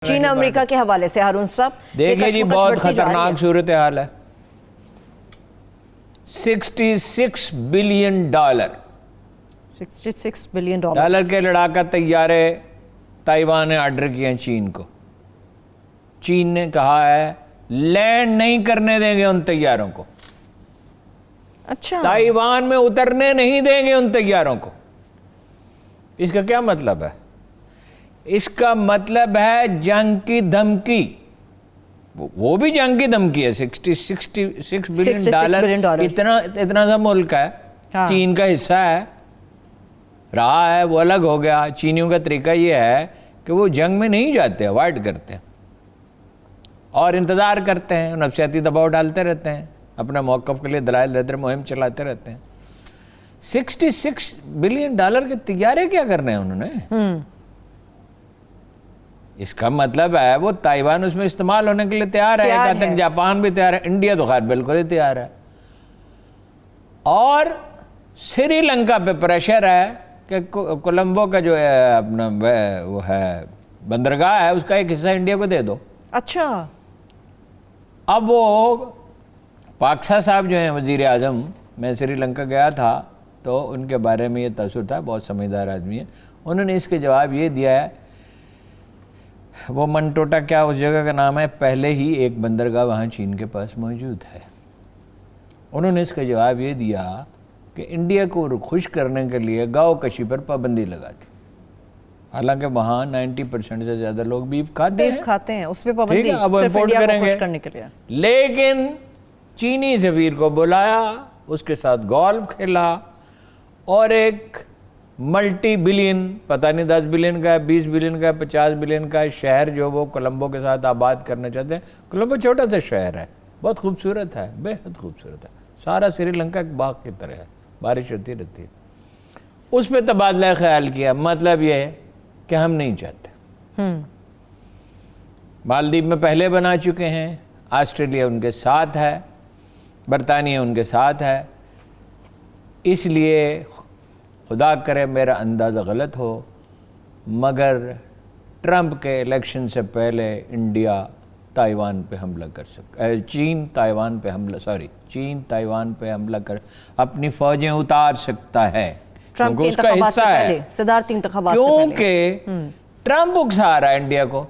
چین امریکہ کے حوالے سے ہارون صاحب دیکھیں جی بہت خطرناک صورتحال ہے. $66 بلین $66 بلین ڈالر کے لڑاکا طیارے تائیوان نے آرڈر کیے ہیں چین کو. چین نے کہا ہے لینڈ نہیں کرنے دیں گے ان طیاروں کو, اچھا تائیوان میں اترنے نہیں دیں گے ان طیاروں کو. اس کا کیا مطلب ہے؟ اس کا مطلب ہے جنگ کی دھمکی. وہ بھی جنگ کی دھمکی ہے. 66 بلین ڈالر اتنا سا ملک ہے, چین کا حصہ ہے, رہا ہے وہ الگ ہو گیا. چینیوں کا طریقہ یہ ہے کہ وہ جنگ میں نہیں جاتے, اوائڈ کرتے ہیں اور انتظار کرتے ہیں, نفسیاتی دباؤ ڈالتے رہتے ہیں, اپنے موقف کے لیے دلائل دیتے ہیں, مہم چلاتے رہتے ہیں. $66 بلین کے طیارے کیا کرنے ہیں انہوں نے؟ اس کا مطلب ہے وہ تائیوان اس میں استعمال ہونے کے لیے تیار ہے. ایک حد تک جاپان بھی تیار ہے, انڈیا تو خیر بالکل ہی تیار ہے. اور سری لنکا پہ پریشر ہے کہ کولمبو کا جو ہے اپنا وہ ہے بندرگاہ ہے, اس کا ایک حصہ انڈیا کو دے دو. اچھا اب وہ پاکسا صاحب جو ہیں وزیر اعظم, میں سری لنکا گیا تھا تو ان کے بارے میں یہ تاثر تھا, بہت سمجھدار آدمی ہے. انہوں نے اس کے جواب یہ دیا ہے, وہ منٹوٹا کیا اس جگہ کا نام ہے, پہلے ہی ایک بندرگاہ وہاں چین کے پاس موجود ہے. انہوں نے اس کا جواب یہ دیا کہ انڈیا کو خوش کرنے کے لیے گاؤ کشی پر پابندی لگا دی. حالانکہ وہاں 90% سے زیادہ لوگ بیف کھاتے ہیں, اس پہ پابندی اب صرف امپورٹ انڈیا کو کریں خوش گے. کرنے کے لیے. لیکن چینی سفیر کو بلایا, اس کے ساتھ گولف کھیلا, اور ایک ملٹی بلین, پتہ نہیں 10 بلین کا ہے, 20 بلین کا ہے, 50 بلین کا شہر جو وہ کولمبو کے ساتھ آباد کرنا چاہتے ہیں. کولمبو چھوٹا سا شہر ہے, بہت خوبصورت ہے, بے حد خوبصورت ہے, سارا سری لنکا ایک باغ کی طرح ہے, بارش ہوتی رہتی ہے. اس پہ تبادلہ خیال کیا. مطلب یہ ہے کہ ہم نہیں چاہتے. مالدیپ میں پہلے بنا چکے ہیں, آسٹریلیا ان کے ساتھ ہے, برطانیہ ان کے ساتھ ہے. اس لیے خدا کرے میرا اندازہ غلط ہو, مگر ٹرمپ کے الیکشن سے پہلے انڈیا تائیوان پہ حملہ کر سکتا ہے, چین تائیوان پہ حملہ کر اپنی فوجیں اتار سکتا ہے, کیونکہ اس کا حصہ ہے. صدارتی انتخابات سے کیونکہ ٹرمپ اکسا رہا ہے انڈیا کو.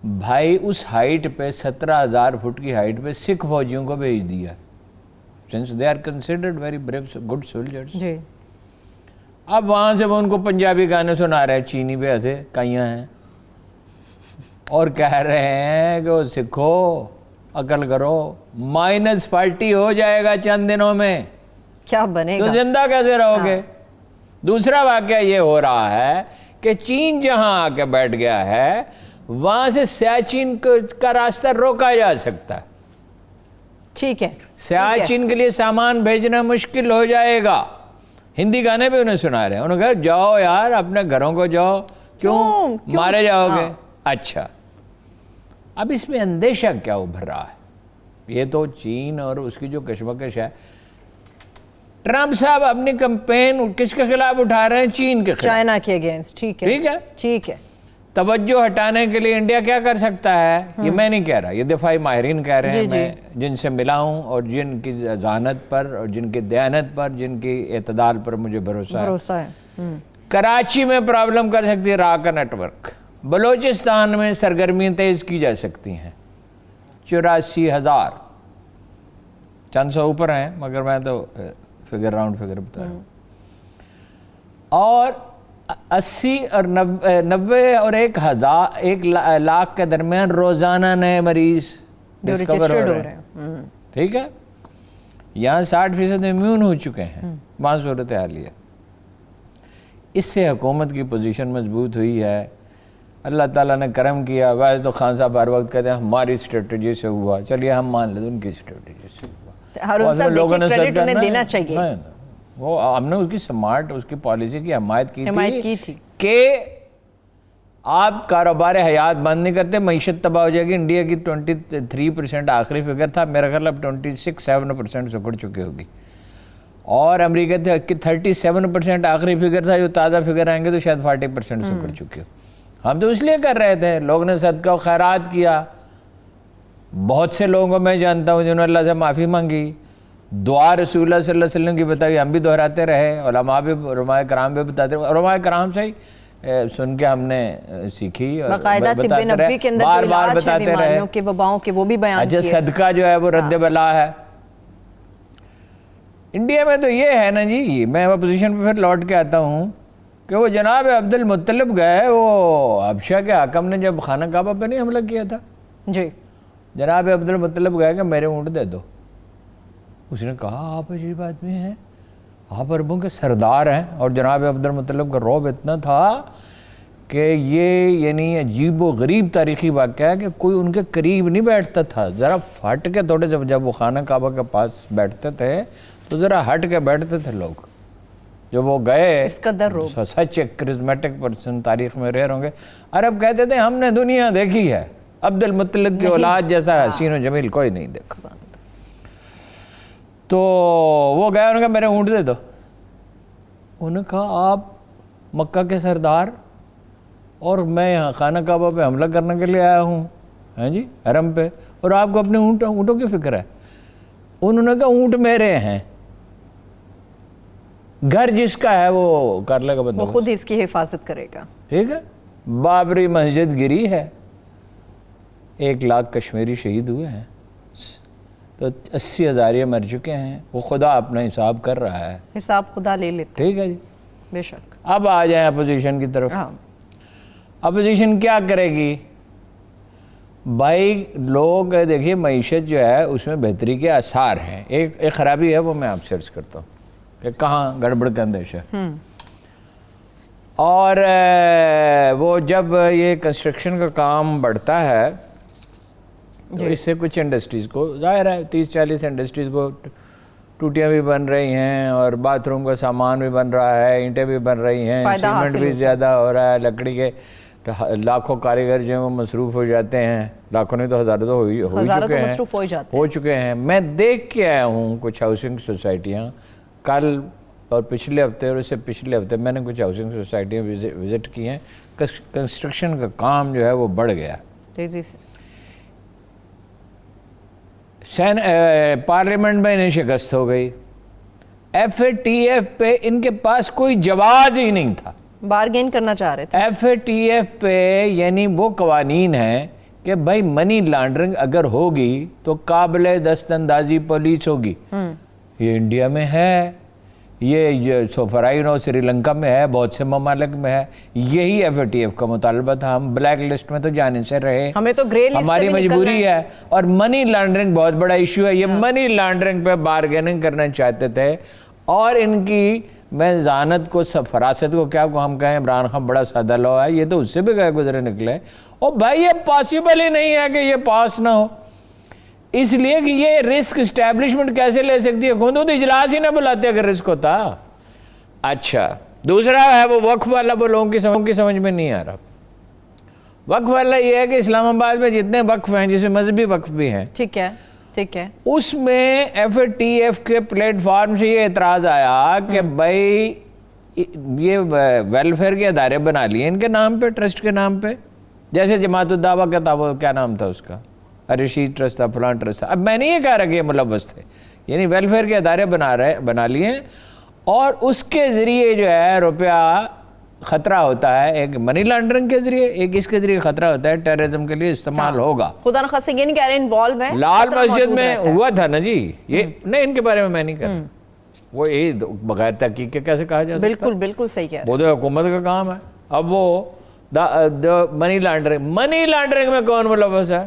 بھائی اس ہائٹ پہ 17,000 فٹ کی ہائٹ پہ سکھ فوجیوں کو بھیج دیا, since they are considered very brave, good soldiers. جی اب وہاں سے وہ ان کو پنجابی گانے سنا رہے ہیں, چینی پہ ایسے کائیاں ہیں, اور کہہ رہے ہیں کہ وہ سکھو عقل کرو, -40 ہو جائے گا چند دنوں میں, کیا بنے گا, تو زندہ کیسے رہو گے؟ دوسرا واقعہ یہ ہو رہا ہے کہ چین جہاں آ کے بیٹھ گیا ہے وہاں سے سیاچین کا راستہ روکا جا سکتا ہے. ٹھیک ہے, سیاچین کے لیے سامان بھیجنا مشکل ہو جائے گا. ہندی گانے بھی انہیں سنا رہے ہیں, انہوں نے کہا جاؤ یار اپنے گھروں کو جاؤ, کیوں مارے جاؤ گے. اچھا, اب اس میں اندیشہ کیا ابھر رہا ہے؟ یہ تو چین اور اس کی جو کشمکش ہے, ٹرمپ صاحب اپنی کمپین کس کے خلاف اٹھا رہے ہیں؟ چین کے خلاف, چائنا کے اگینسٹ. ٹھیک ہے. توجہ ہٹانے کے لیے انڈیا کیا کر سکتا ہے؟ یہ میں نہیں کہہ رہا, یہ دفاعی ماہرین کہہ رہے ہیں, میں جن سے ملا ہوں اور جن کی ذہانت پر اور جن کی دیانت پر, جن کی اعتدال پر مجھے بھروسہ ہے. کراچی میں پرابلم کر سکتی ہے راہ کا نیٹ ورک. بلوچستان میں سرگرمیاں تیز کی جا سکتی ہیں. 84,000, چند سو اوپر ہیں مگر میں تو راؤنڈ فگر بتا رہا ہوں. اور 80 اور 90 اور 1 لاکھ کے درمیان روزانہ نئے مریض ڈسکور ہو رہے ہیں. ٹھیک ہے, یہاں 60% امیون ہو چکے ہیں. وہاں صورتحال ہے. اس سے حکومت کی پوزیشن مضبوط ہوئی ہے. اللہ تعالیٰ نے کرم کیا. ویسے تو خان صاحب ہر وقت کہتے ہیں ہماری اسٹریٹجی سے ہوا, چلیے ہم مان لیتے ان کی اسٹریٹجی سے ہوا. لوگوں نے کریڈٹ انہیں دینا چاہیے, وہ ہم نے اس کی سمارٹ, اس کی پالیسی کی حمایت کی تھی کہ آپ کاروبار حیات بند نہیں کرتے, معیشت تباہ ہو جائے گی. انڈیا کی 23% آخری فگر تھا, میرا خیال اب 26-7% سے اکڑ چکی ہوگی, اور امریکہ کی 37% آخری فگر تھا, جو تازہ فگر آئیں گے تو شاید 40% سے اکڑ چکی ہو. ہم تو اس لیے کر رہے تھے، لوگ نے صدقہ و خیرات کیا، بہت سے لوگوں کو میں جانتا ہوں جنہوں نے اللہ سے معافی مانگی، دعا رسول اللہ صلی اللہ علیہ وسلم کی بتائی، ہم بھی دہراتے رہے، علماء کرام بھی بتاتے رہے، علماء کرام سے ہی سن کے ہم نے سیکھی اور باقاعدہ طب نبوی کے اندر بار جو بار علاج ہے بتاتے رہے۔ بیماریوں کے، وباؤں کے، وہ بھی بیان اچھا کیے۔ صدقہ جو ہے وہ رد بلا ہے۔ انڈیا میں تو یہ ہے نا جی، میں اپوزیشن پہ پھر لوٹ کے آتا ہوں کہ وہ جناب عبد المطلب گئے، وہ حبشہ کے حاکم نے جب خانہ کعبہ پہ نہیں حملہ کیا تھا، جی جناب عبد المطلب گئے کہ میرے اونٹ دے دو۔ اس نے کہا آپ عجیب آدمی ہیں، آپ عربوں کے سردار ہیں، اور جناب عبد المطلب کا رعب اتنا تھا کہ یہ یعنی عجیب و غریب تاریخی واقعہ ہے کہ کوئی ان کے قریب نہیں بیٹھتا تھا، ذرا ہٹ کے تھوڑے سے، جب وہ خانہ کعبہ کے پاس بیٹھتے تھے تو ذرا ہٹ کے بیٹھتے تھے لوگ۔ جب وہ گئے، اس قدر رعب، سچ ایک کرزمیٹک پرسن تاریخ میں رہ ہوں گے، عرب کہتے تھے ہم نے دنیا دیکھی ہے، عبد المطلب کی اولاد جیسا حسین و جمیل کوئی نہیں دیکھا۔ تو وہ گئے، انہوں نے کہا میرے اونٹ دے دو۔ انہوں نے کہا آپ مکہ کے سردار اور میں یہاں خانہ کعبہ پہ حملہ کرنے کے لیے آیا ہوں، ہاں جی حرم پہ، اور آپ کو اپنے اونٹوں کی فکر ہے۔ انہوں نے کہا اونٹ میرے ہیں، گھر جس کا ہے وہ کر لے گا وہ بندوبست، خود اس کی حفاظت کرے گا۔ ٹھیک ہے۔ بابری مسجد گری ہے، 1,00,000 کشمیری شہید ہوئے ہیں، تو 80,000 یہ مر چکے ہیں، وہ خدا اپنا حساب کر رہا ہے، حساب خدا لے لیتے، ٹھیک ہے جی۔ بے شک۔ اب آ جائیں اپوزیشن کی طرف۔ ہاں اپوزیشن کیا کرے گی بھائی؟ لوگ دیکھیے معیشت جو ہے اس میں بہتری کے آثار ہیں، ایک خرابی ہے، وہ میں آپ سے عرض کرتا ہوں کہ کہاں گڑبڑ کا اندیشہ ہے۔ اور وہ جب یہ کنسٹرکشن کا کام بڑھتا ہے تو اس سے کچھ انڈسٹریز کو ظاہر ہے 30-40 انڈسٹریز کو ٹوٹیاں بھی بن رہی ہیں، اور باتھ روم کا سامان بھی بن رہا ہے، اینٹیں بھی بن رہی ہیں، سیمنٹ بھی زیادہ ہو رہا ہے، لکڑی کے لاکھوں کاریگر جو ہیں وہ مصروف ہو جاتے ہیں، لاکھوں نہیں تو ہزاروں تو ہو چکے ہیں۔ میں دیکھ کے آیا ہوں کچھ ہاؤسنگ سوسائٹیاں، کل اور پچھلے ہفتے اور اس سے پچھلے ہفتے میں نے کچھ ہاؤسنگ سوسائٹیاں وزٹ کی ہیں، کنسٹرکشن کا کام جو ہے وہ بڑھ گیا تیزی سے۔ پارلیمنٹ میں انہیں شکست ہو گئی، FATF پہ ان کے پاس کوئی جواز ہی نہیں تھا، بارگین کرنا چاہ رہے تھے۔ FATF پہ یعنی وہ قوانین ہیں کہ بھائی منی لانڈرنگ اگر ہوگی تو قابل دست اندازی پولیس ہوگی، یہ انڈیا میں ہے، یہ سوفرائنو سری لنکا میں ہے، بہت سے ممالک میں ہے، یہی FATF کا مطالبہ تھا۔ ہم بلیک لسٹ میں تو جانے سے رہے، ہمیں تو گرے لسٹ ہماری مجبوری ہے، اور منی لانڈرنگ بہت بڑا ایشو ہے، یہ منی لانڈرنگ پہ بارگیننگ کرنا چاہتے تھے، اور ان کی میں ذہانت کو فراست کو کیا کو ہم کہیں عمران خان بڑا سادہ لو ہے، یہ تو اس سے بھی گئے گزرے نکلے، اور بھائی یہ پاسبل ہی نہیں ہے کہ یہ پاس نہ ہو، اس لیے کہ یہ رسک اسٹیبلشمنٹ کیسے لے سکتی ہے؟ تو اجلاس ہی نہ بلاتے اگر رسک ہوتا۔ اچھا دوسرا ہے وہ وقف والا، وہ لوگوں کی سمجھ میں نہیں آ رہا۔ وقف والا یہ ہے کہ اسلام آباد میں جتنے وقف ہیں، جس میں مذہبی وقف بھی ہیں، ٹھیک ہے ٹھیک ہے، اس میں FATF کے پلیٹ فارم سے یہ اعتراض آیا کہ بھائی یہ ویلفیئر کے ادارے بنا لیے ان کے نام پہ، ٹرسٹ کے نام پہ، جیسے جماعت الدعوہ کا تھا، وہ کیا نام تھا اس کا، رشید ٹرسٹ تھا، فلان ٹرسٹ تھا۔ اب میں نہیں یہ کہہ رہا کہ یہ ملوث تھے، یعنی ویلفیئر کے ادارے بنا لیے، اور اس کے ذریعے جو ہے روپیہ خطرہ ہوتا ہے، ایک منی لانڈرنگ کے ذریعے، ایک اس کے ذریعے خطرہ ہوتا ہے ٹیررزم کے لیے استعمال ہوگا۔ خدا نخواستہ یہ نہیں کہہ رہے انوالو ہیں، لال مسجد میں ہوا تھا نا جی، یہ نہیں، ان کے بارے میں نہیں کہہ رہا، وہ یہ بغیر تحقیق کے کیسے کہا جا سکتا ہے؟ بالکل بالکل صحیح کہہ رہے وہ تو حکومت کا کام ہے۔ اب وہ منی لانڈرنگ میں کون ملوث ہے؟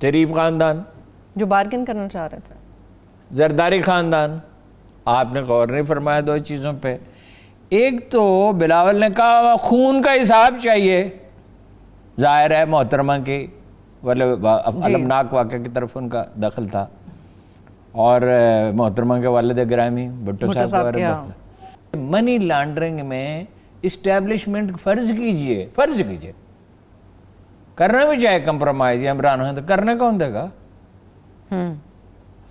شریف خاندان، جو بارگن کرنا چاہ رہے تھے، زرداری خاندان۔ آپ نے غور نہیں فرمایا دو چیزوں پہ، ایک تو بلاول نے کہا خون کا حساب چاہیے، ظاہر ہے محترمہ کی المناک واقعہ کی طرف ان کا دخل تھا، اور محترمہ کے والد گرامی بھٹو صاحب کا منی لانڈرنگ میں اسٹیبلشمنٹ فرض کیجئے، کرنا بھی چاہے کمپرومائز، یا عمران خان تو کرنے کون دے گا؟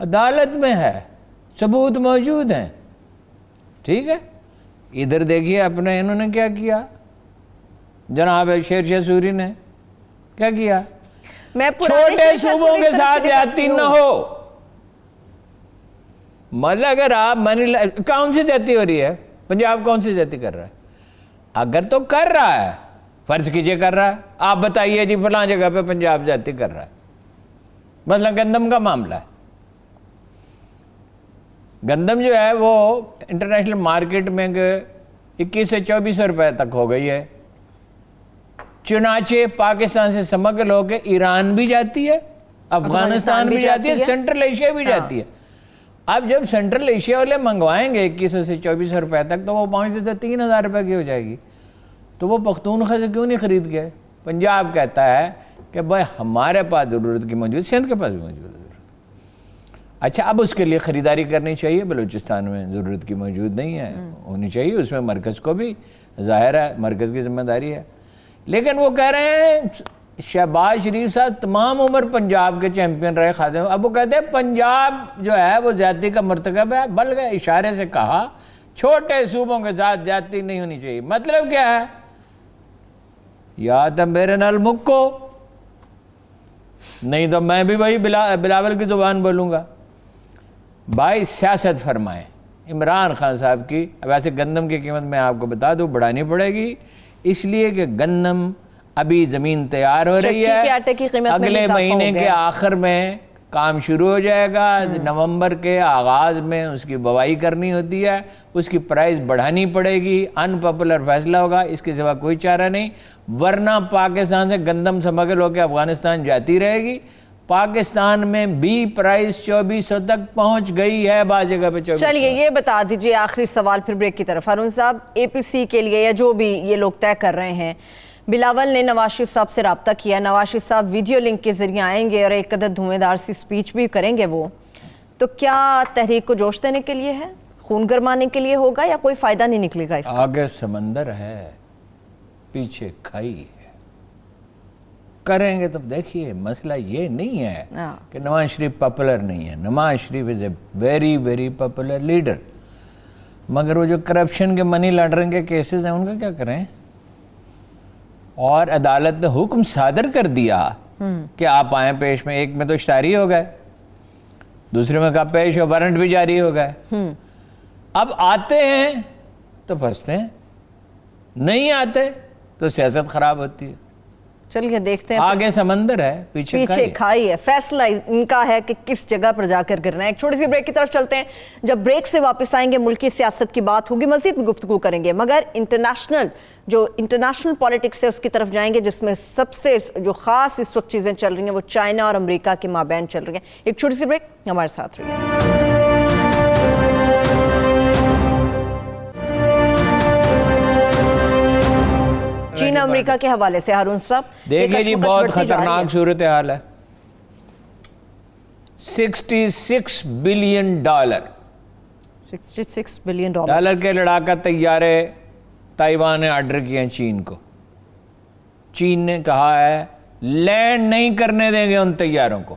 عدالت میں ہے، ثبوت موجود ہیں، ٹھیک ہے۔ ادھر دیکھیے اپنے انہوں نے کیا کیا، جناب شیر شاہ سوری نے کیا کیا؟ میں پرانے چھوٹے شیر شاہ صوبوں سوری کے طرف ساتھ سے زیادتی نہ ہو. مطلب اگر آپ کون سی زیادتی ہو رہی ہے؟ پنجاب کون سی زیادتی کر رہا ہے؟ اگر تو کر رہا ہے، فرض کیجئے کر رہا ہے، آپ بتائیے جی فلاں جگہ پہ پنجاب زیادتی کر رہا ہے. مثلا گندم کا معاملہ ہے. گندم جو ہے وہ انٹرنیشنل مارکیٹ میں 21 سے 2400 روپے تک ہو گئی ہے. چنانچہ پاکستان سے سمگل ہو کے ایران بھی جاتی ہے، افغانستان بھی جاتی ہے، سینٹرل ایشیا بھی جاتی ہے. اب جب سینٹرل ایشیا والے منگوائیں گے 2100 سے 2400 روپے تک تو وہ 5 سے 3000 روپے کی ہو جائے گی. تو وہ پختونخوا سے کیوں نہیں خرید گئے؟ پنجاب کہتا ہے کہ بھائی ہمارے پاس ضرورت کی موجود، سندھ کے پاس بھی موجود ہے ضرورت. اچھا اب اس کے لیے خریداری کرنی چاہیے. بلوچستان میں ضرورت کی موجود نہیں ہے، ہونی چاہیے. اس میں مرکز کو بھی ظاہر ہے، مرکز کی ذمہ داری ہے. لیکن وہ کہہ رہے ہیں شہباز شریف صاحب تمام عمر پنجاب کے چیمپئن رہے خادم. اب وہ کہتے ہیں پنجاب جو ہے وہ زیادتی کا مرتکب ہے، بلکہ اشارے سے کہا چھوٹے صوبوں کے ساتھ زیادتی نہیں ہونی چاہیے. مطلب کیا ہے؟ یا تو میرے نال مکو، نہیں تو میں بھی وہی بلاول کی زبان بولوں گا. بھائی سیاست فرمائیں عمران خان صاحب کی. ویسے گندم کی قیمت میں آپ کو بتا دوں بڑھانی پڑے گی، اس لیے کہ گندم ابھی زمین تیار ہو رہی ہے. اگلے مہینے کے آخر میں کام شروع ہو جائے گا. نومبر کے آغاز میں اس کی بوائی کرنی ہوتی ہے. اس کی پرائز بڑھانی پڑے گی. ان پاپولر فیصلہ ہوگا، اس کے سوا کوئی چارہ نہیں. ورنہ پاکستان سے گندم سمگل ہو کے افغانستان جاتی رہے گی. پاکستان میں بھی پرائز 2400 تک پہنچ گئی ہے، بعض جگہ پہ 2400. چلیے یہ بتا دیجئے آخری سوال پھر بریک کی طرف. ہارون صاحب اے پی سی کے لیے یا جو بھی یہ لوگ طے کر رہے ہیں، بلاول نے نواز شریف صاحب سے رابطہ کیا. نواز شریف صاحب ویڈیو لنک کے ذریعے آئیں گے اور ایک قدر دھویں دار سی سپیچ بھی کریں گے. وہ تو کیا تحریک کو جوش دینے کے لیے ہے، خون گرمانے کے لیے ہوگا، یا کوئی فائدہ نہیں نکلے گا اس کا؟ آگے سمندر ہے، پیچھے کھائی ہے. کریں گے تب دیکھیے. مسئلہ یہ نہیں ہے کہ نواز شریف پاپولر نہیں ہے. Nawaz Sharif is a very very popular leader. مگر وہ جو کرپشن کے منی لانڈرنگ کے کیسز ہیں ان کا کیا کریں؟ اور عدالت نے حکم صادر کر دیا کہ آپ آئیں پیش میں. ایک میں تو اشتہاری ہو گئے، دوسرے میں کہا پیش ہو، وارنٹ بھی جاری ہو گئے. اب آتے ہیں تو پھنستے ہیں، نہیں آتے تو سیاست خراب ہوتی ہے. چلیے دیکھتے ہیں. آگے سمندر ہے، پیچھے کھائی ہے. فیصلہ ان کا ہے کہ کس جگہ پر جا کر کرنا ہے. ایک چھوٹی سی بریک کی طرف چلتے ہیں. جب بریک سے واپس آئیں گے ملکی سیاست کی بات ہوگی، مزید میں گفتگو کریں گے. مگر انٹرنیشنل پالیٹکس ہے اس کی طرف جائیں گے، جس میں سب سے جو خاص اس وقت چیزیں چل رہی ہیں وہ چائنا اور امریکہ کے مابین چل رہی ہیں. ایک چھوٹی سی بریک، ہمارے ساتھ رہیے. چین امریکہ کے حوالے سے ہارون صاحب دیکھیں جی بہت خطرناک صورتحال ہے. $66 بلین ڈالر کے لڑاکا طیارے تائیوان نے آرڈر کیے ہیں چین کو. چین نے کہا ہے لینڈ نہیں کرنے دیں گے ان طیاروں کو.